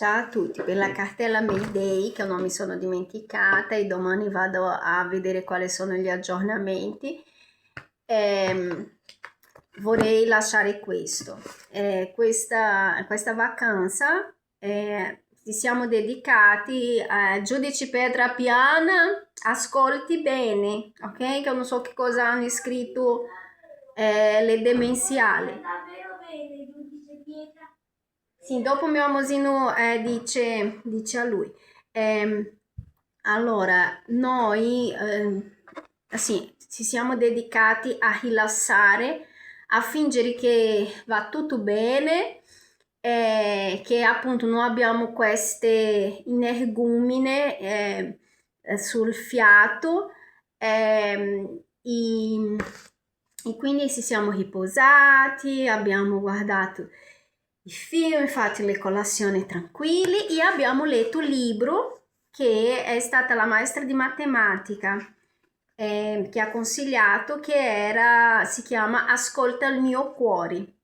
Ciao a tutti, per la cartella Mayday che non mi sono dimenticata e domani vado a vedere quali sono gli aggiornamenti, vorrei lasciare questo. Questa vacanza ci siamo dedicati a Giudici Pedra Piana, ascolti bene, ok? Che non so che cosa hanno scritto le demenziali. Davvero bene, giudice Pietra. Sì, dopo mio amosino dice a lui. Allora, noi sì, ci siamo dedicati a rilassare, a fingere che va tutto bene, che appunto non abbiamo queste energumene sul fiato, e quindi ci siamo riposati, abbiamo guardato i film, fatto le colazioni tranquilli e abbiamo letto un libro che è stata la maestra di matematica che ha consigliato, si chiama Ascolta il mio cuore.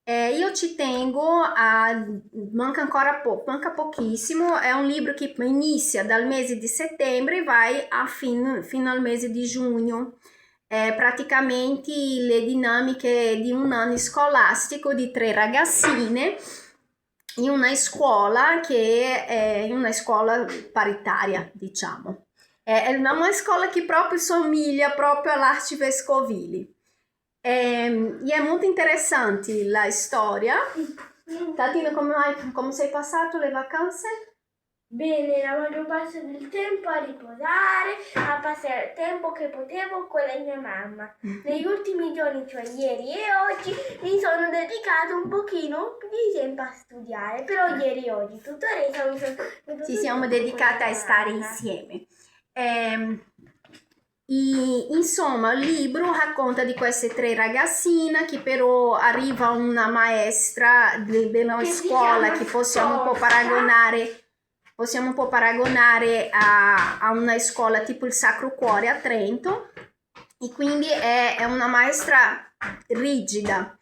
Io ci tengo manca ancora manca pochissimo, è un libro che inizia dal mese di settembre e vai fino al mese di giugno. Praticamente le dinamiche di un anno scolastico di 3 ragazzine in una scuola che è una scuola paritaria, diciamo. È una scuola che proprio somiglia proprio all'Arci Vescovili. E è molto interessante la storia. Tatino, come sei passato le vacanze? Bene, la maggior parte del tempo a riposare, a passare il tempo che potevo con la mia mamma. Negli ultimi giorni, cioè ieri e oggi, mi sono dedicato un pochino di tempo a studiare, però ieri e oggi tutto il resto Ci siamo dedicate a stare insieme. Insomma, il libro racconta di queste 3 ragazzine che però arriva una maestra della scuola che possiamo un po' paragonare a una scuola tipo il Sacro Cuore a Trento, e quindi è una maestra rigida.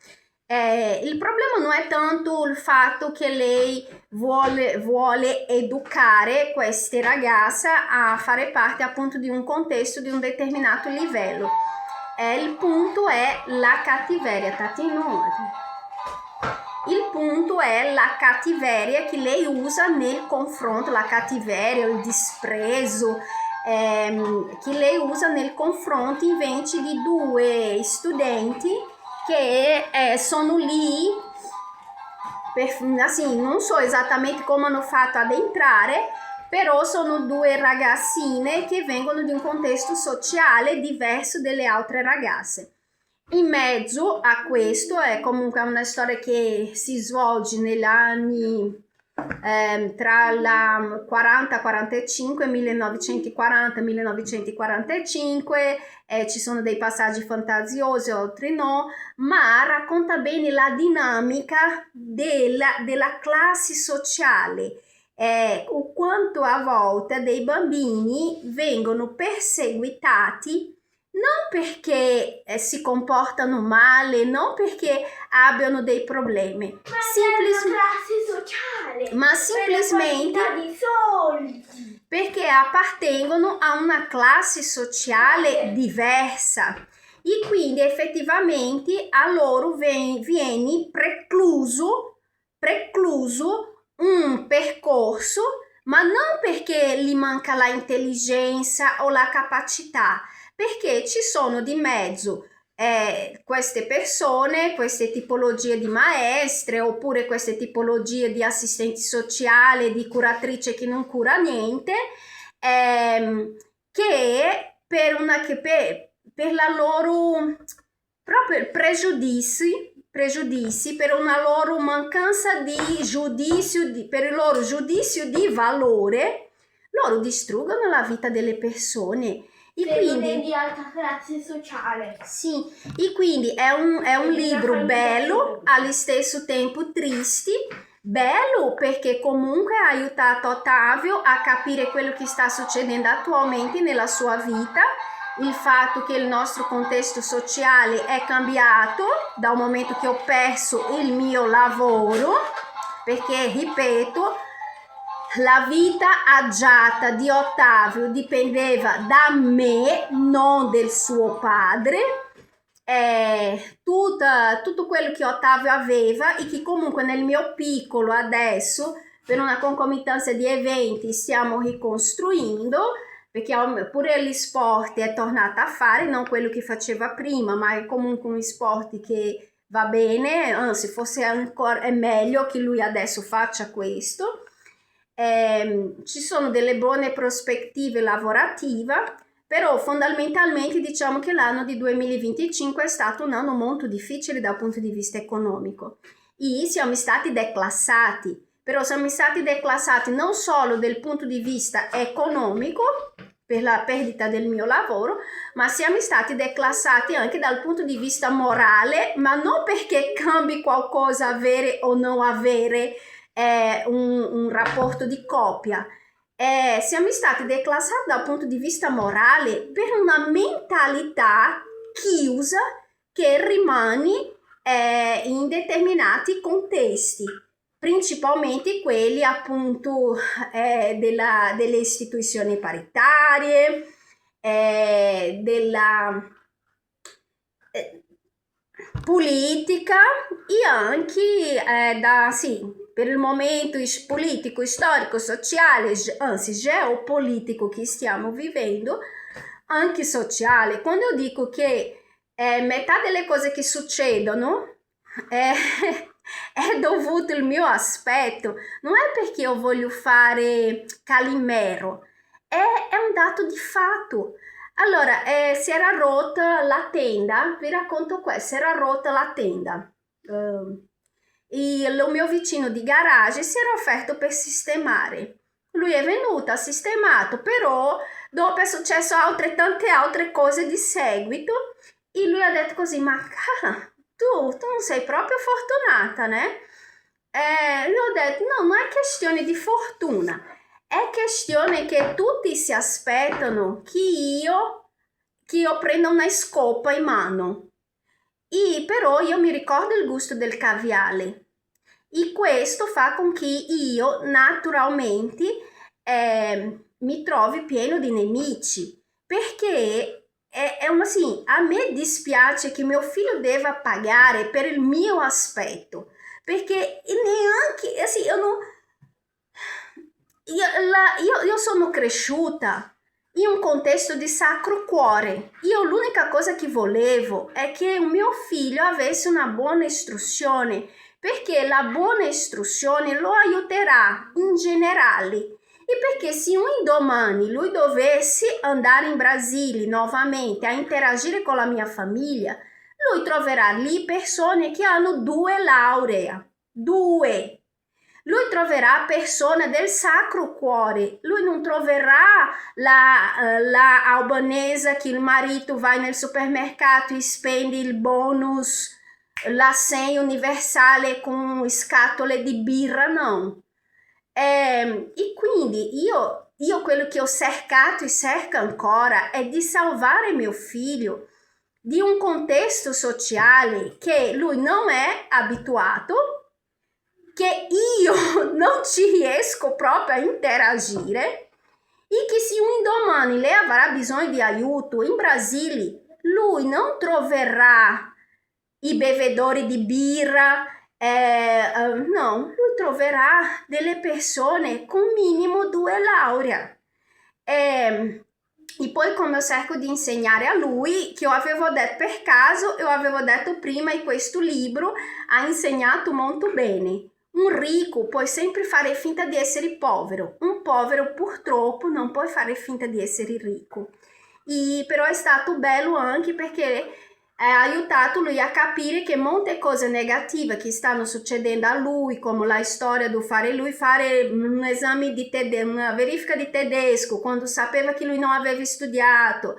Il problema non è tanto il fatto che lei vuole educare queste ragazze a fare parte appunto di un contesto di un determinato livello. Il punto è la cattiveria, il punto è la cattiveria che lei usa nel confronto, la cattiveria, il disprezzo che lei usa nel confronto invece di 2 studenti che sono lì, assim, non so esattamente come hanno fatto ad entrare, però sono 2 ragazzine che vengono di un contesto sociale diverso dalle altre ragazze. In mezzo a questo è comunque una storia che si svolge negli anni tra la 40-45, 1940-1945, ci sono dei passaggi fantasiosi, altri no, ma racconta bene la dinamica della classe sociale. O quanto a volte dei bambini vengono perseguitati non perché si comportano male, non perché abbiano dei problemi, ma semplicemente di soldi, perché appartengono a una classe sociale diversa e quindi effettivamente a loro viene precluso un percorso, ma non perché gli manca la intelligenza o la capacità, perché ci sono di mezzo queste persone, queste tipologie di maestre oppure queste tipologie di assistenti sociali, di curatrice che non cura niente, che per la loro proprio pregiudizi, per una loro mancanza di giudizio, per il loro giudizio di valore, loro distruggono la vita delle persone. E quindi di alta classe sociale. sì, e quindi è un libro bello, allo stesso tempo triste, bello perché comunque ha aiutato Ottavio a capire quello che sta succedendo attualmente nella sua vita, il fatto che il nostro contesto sociale è cambiato da un momento che ho perso il mio lavoro, perché ripeto, la vita agiata di Ottavio dipendeva da me, non del suo padre. Tutto quello che Ottavio aveva e che comunque nel mio piccolo adesso, per una concomitanza di eventi, stiamo ricostruendo, perché pure gli sport è tornata a fare, non quello che faceva prima, ma è comunque un sport che va bene, anzi forse ancora è meglio che lui adesso faccia questo. Ci sono delle buone prospettive lavorative, però fondamentalmente diciamo che l'anno di 2025 è stato un anno molto difficile dal punto di vista economico e siamo stati declassati, però siamo stati declassati non solo dal punto di vista economico per la perdita del mio lavoro, ma siamo stati declassati anche dal punto di vista morale, ma non perché cambi qualcosa avere o non avere un rapporto di coppia. Siamo stati declassati dal punto di vista morale per una mentalità chiusa che rimane in determinati contesti, principalmente quelli appunto delle istituzioni paritarie, della politica e anche per il momento politico, storico, sociale, anzi geopolitico che stiamo vivendo, anche sociale. Quando io dico che metà delle cose che succedono è dovuto al mio aspetto, non è perché io voglio fare Calimero, è un dato di fatto. Allora, si era rotta la tenda, vi racconto questo, si era rotta la tenda. Il mio vicino di garage si era offerto per sistemare. Lui è venuto, ha sistemato, però dopo è successo tante altre cose di seguito e lui ha detto così, ma cara, tu non sei proprio fortunata, né? Io ho detto, no, non è questione di fortuna, è questione che tutti si aspettano che io prenda una scopa in mano. E però io mi ricordo il gusto del caviale e questo fa con che io naturalmente mi trovi pieno di nemici, perché sì, a me dispiace che mio figlio debba pagare per il mio aspetto, perché neanche, sì, io sono cresciuta in un contesto di Sacro Cuore. Io l'unica cosa che volevo è che un mio figlio avesse una buona istruzione, perché la buona istruzione lo aiuterà in generale. E perché se un domani lui dovesse andare in Brasile nuovamente a interagire con la mia famiglia, lui troverà lì persone che hanno 2 lauree, 2. Lui troverà persone del Sacro Cuore, lui non troverà la albanese che il marito va nel supermercato e spende il bonus, l'assegno universale con scatole di birra, no. E quindi io quello che ho cercato e cerco ancora è di salvare mio figlio di un contesto sociale che lui non è abituato, che io non ci riesco proprio a interagire e che se un domani lei avrà bisogno di aiuto in Brasile, lui non troverà i bevedori di birra, no, lui troverà delle persone con minimo 2 lauree. E poi come io cerco di insegnare a lui, che io avevo detto per caso, io avevo detto prima in questo libro, ha insegnato molto bene. Un ricco può sempre fare finta di essere povero, un povero purtroppo non può fare finta di essere ricco. E però è stato bello anche perché ha aiutato lui a capire che molte cose negative che stanno succedendo a lui, come la storia di fare un esame di tedesco, una verifica di tedesco, quando sapeva che lui non aveva studiato,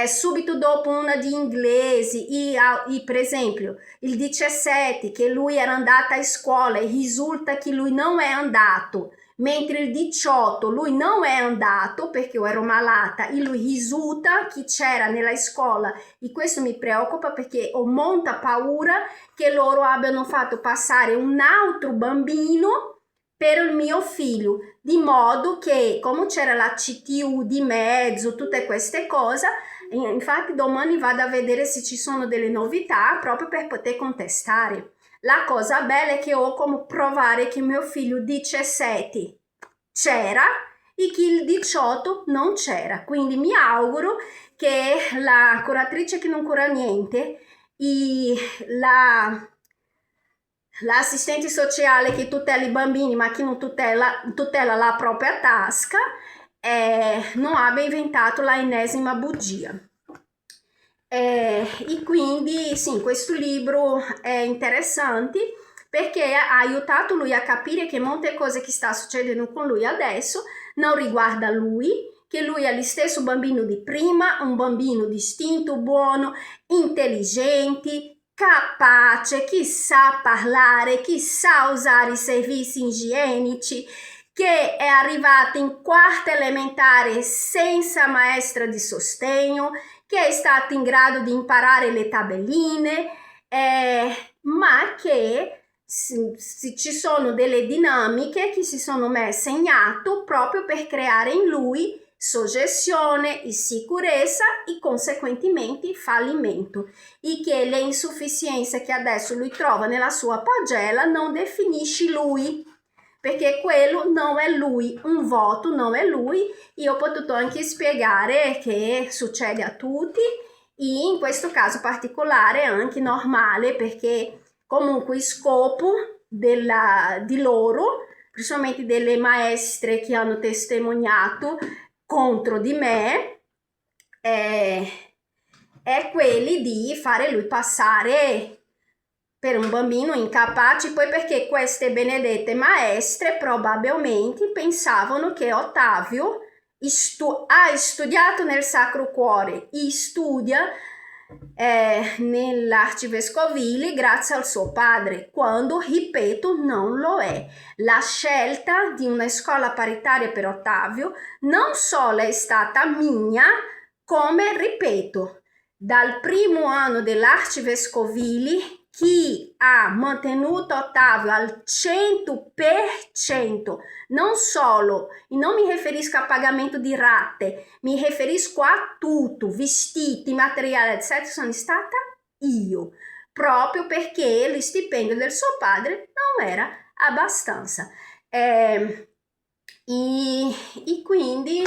subito dopo una di inglese e per esempio il 17 che lui era andato a scuola e risulta che lui non è andato, mentre il 18 lui non è andato perché io ero malata e lui risulta che c'era nella scuola, e questo mi preoccupa perché ho molta paura che loro abbiano fatto passare un altro bambino per il mio figlio, di modo che, come c'era la CTU di mezzo, tutte queste cose, infatti domani vado a vedere se ci sono delle novità proprio per poter contestare. La cosa bella è che ho come provare che mio figlio 17 c'era e che il 18 non c'era. Quindi mi auguro che la curatrice che non cura niente, l'assistente sociale che tutela i bambini ma che non tutela la propria tasca, non abbia inventato la ennesima bugia. E quindi sì, questo libro è interessante perché ha aiutato lui a capire che molte cose che sta succedendo con lui adesso non riguarda lui, che lui è lo stesso bambino di prima, un bambino distinto, buono, intelligente, capace, chi sa parlare, chi sa usare i servizi igienici, che è arrivato in quarta elementare senza maestra di sostegno, che è stato in grado di imparare le tabelline, ma che ci sono delle dinamiche che si sono messe in atto proprio per creare in lui soggezione, insicurezza e conseguentemente fallimento, e che le insufficienze che adesso lui trova nella sua pagella non definisce lui, perché quello non è lui, un voto non è lui. Io ho potuto anche spiegare che succede a tutti e in questo caso particolare è anche normale, perché comunque il scopo di loro, principalmente delle maestre che hanno testimoniato contro di me, è quelli di fare lui passare per un bambino incapace, poi perché queste benedette maestre probabilmente pensavano che Ottavio ha studiato nel Sacro Cuore e studia nell'arcivescovile grazie al suo padre, quando, ripeto, non lo è. La scelta di una scuola paritaria per Ottavio non solo è stata mia, come, ripeto, dal primo anno dell'arcivescovile, chi ha mantenuto Ottavio al 100%, non solo, e non mi riferisco a pagamento di rate, mi riferisco a tutto, vestiti, materiale, eccetera, sono stata io, proprio perché lo stipendio del suo padre non era abbastanza. E quindi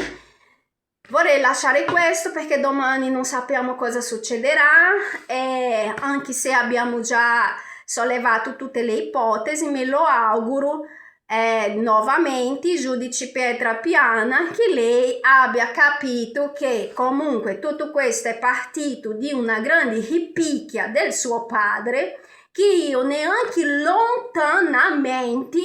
vorrei lasciare questo perché domani non sappiamo cosa succederà, e anche se abbiamo già sollevato tutte le ipotesi, me lo auguro nuovamente, giudice Pietra Piana, che lei abbia capito che comunque tutto questo è partito di una grande ripicchia del suo padre, che io neanche lontanamente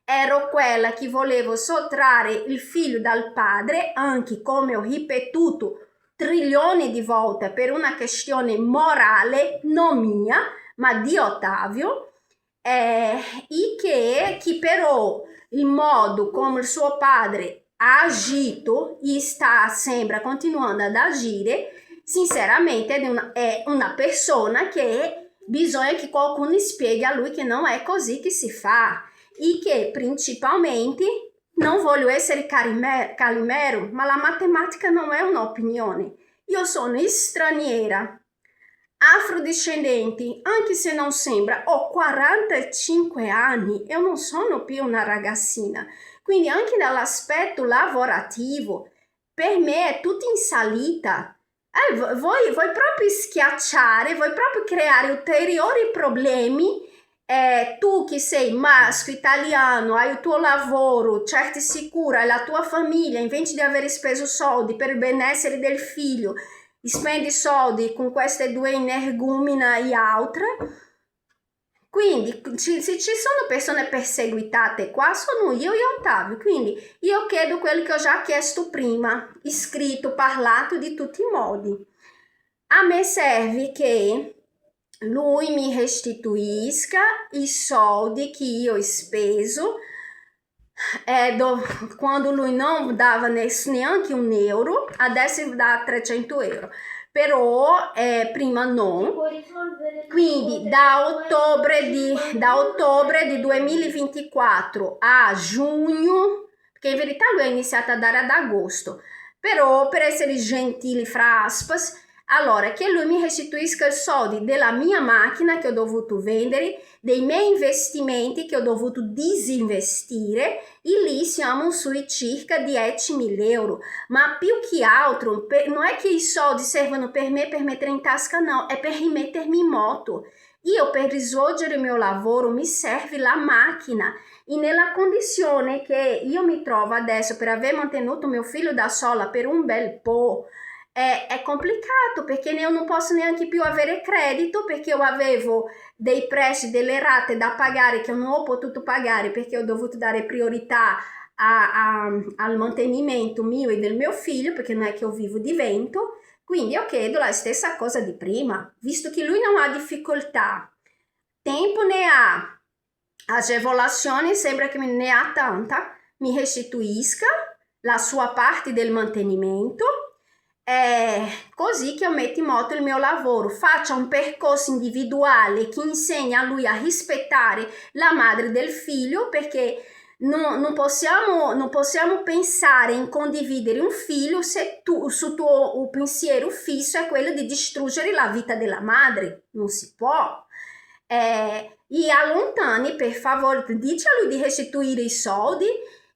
ero quella che volevo sottrarre il figlio dal padre, anche come ho ripetuto trilioni di volte per una questione morale, non mia, ma di Ottavio, e che però il modo come il suo padre ha agito e sembra continuando ad agire, sinceramente è una persona che bisogna che qualcuno spieghi a lui che non è così che si fa. E che principalmente, non voglio essere Calimero, ma la matematica non è un'opinione. Io sono straniera, afrodiscendente, anche se non sembra, ho 45 anni, io non sono più una ragazzina, quindi anche dall'aspetto lavorativo, per me è tutto in salita. Vuoi proprio schiacciare, vuoi proprio creare ulteriori problemi. Tu che sei maschio, italiano, hai il tuo lavoro, certo sicura, hai la tua famiglia, invece di avere speso soldi per il benessere del figlio, spendi soldi con queste due energumena e altre. Quindi se ci sono persone perseguitate qua, sono io e Ottavio. Quindi io chiedo quello che ho già chiesto prima, scritto, parlato di tutti i modi. A me serve che lui mi restituisca i soldi che io ho speso quando lui non dava neanche €1, adesso dà 300 euro, però prima no. Può risolvere Quindi tutte da le ottobre di 2024 a giugno, perché in verità lui ha iniziato a dare ad agosto, però per essere gentili fra aspas, allora che lui mi restituisca i soldi della mia macchina che ho dovuto vendere, dei miei investimenti che ho dovuto disinvestire, e lì siamo sui circa 10.000 euro. Ma più che altro, non è che i soldi servono per mettere in tasca, no, è per rimettermi in moto. Io per svolgere il mio lavoro mi serve la macchina e nella condizione che io mi trovo adesso per aver mantenuto mio figlio da sola per un bel po', è complicato perché io non posso neanche più avere credito perché io avevo dei prestiti, delle rate da pagare che io non ho potuto pagare perché ho dovuto dare priorità al mantenimento mio e del mio figlio, perché non è che io vivo di vento, quindi io chiedo la stessa cosa di prima, visto che lui non ha difficoltà, tempo ne ha, agevolazione sembra che ne ha tanta, mi restituisca la sua parte del mantenimento, così che io metto in moto il mio lavoro, faccia un percorso individuale che insegni a lui a rispettare la madre del figlio, perché non possiamo pensare in condividere un figlio se su tuo pensiero fisso è quello di distruggere la vita della madre, non si può. E allontani, per favore, dici a lui di restituire i soldi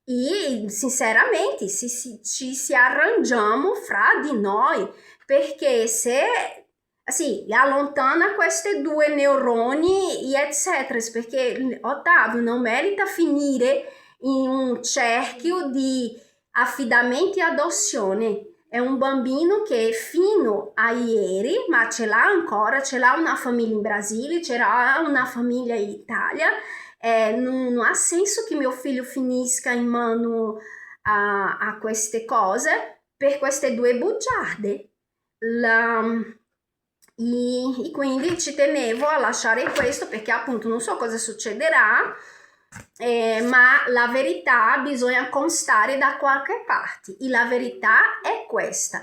e sinceramente ci si arrangiamo fra di noi, perché se sì, allontana queste due neuroni e eccetera, perché Ottavio non merita finire in un cerchio di affidamento e adozione. È un bambino che fino a ieri, ma ce l'ha ancora, ce l'ha una famiglia in Brasile, ce l'ha una famiglia in Italia, non ha senso che mio figlio finisca in mano a queste cose per queste due bugiarde. E quindi ci tenevo a lasciare questo perché appunto non so cosa succederà, ma la verità bisogna constare da qualche parte e la verità è questa: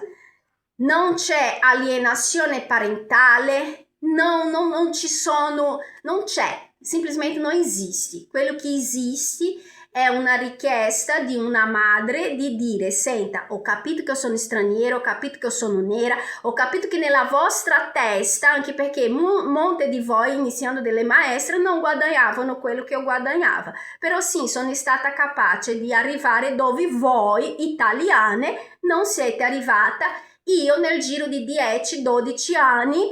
non c'è alienazione parentale, non ci sono, non c'è, semplicemente non esiste. Quello che esiste è una richiesta di una madre di dire: senta, ho capito che io sono straniero, ho capito che io sono nera, ho capito che nella vostra testa, anche perché molte di voi iniziando delle maestre non guadagnavano quello che io guadagnavo, però sì, sono stata capace di arrivare dove voi italiane non siete arrivata. Io nel giro di 10-12 anni,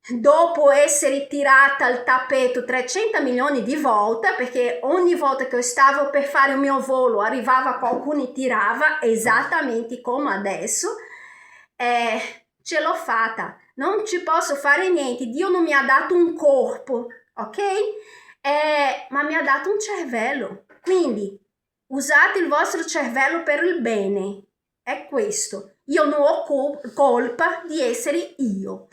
dopo essere tirata al tappeto 300 milioni di volte, perché ogni volta che stavo per fare il mio volo arrivava qualcuno e tirava, esattamente come adesso, ce l'ho fatta, non ci posso fare niente, Dio non mi ha dato un corpo, ok? Ma mi ha dato un cervello, quindi usate il vostro cervello per il bene, è questo. Io non ho colpa di essere io.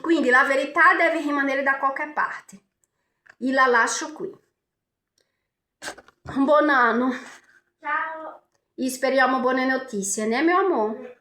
Quindi la verità deve rimanere da qualche parte. E la lascio qui. Un buon anno. Ciao. E speriamo buone notizie, né mio amore?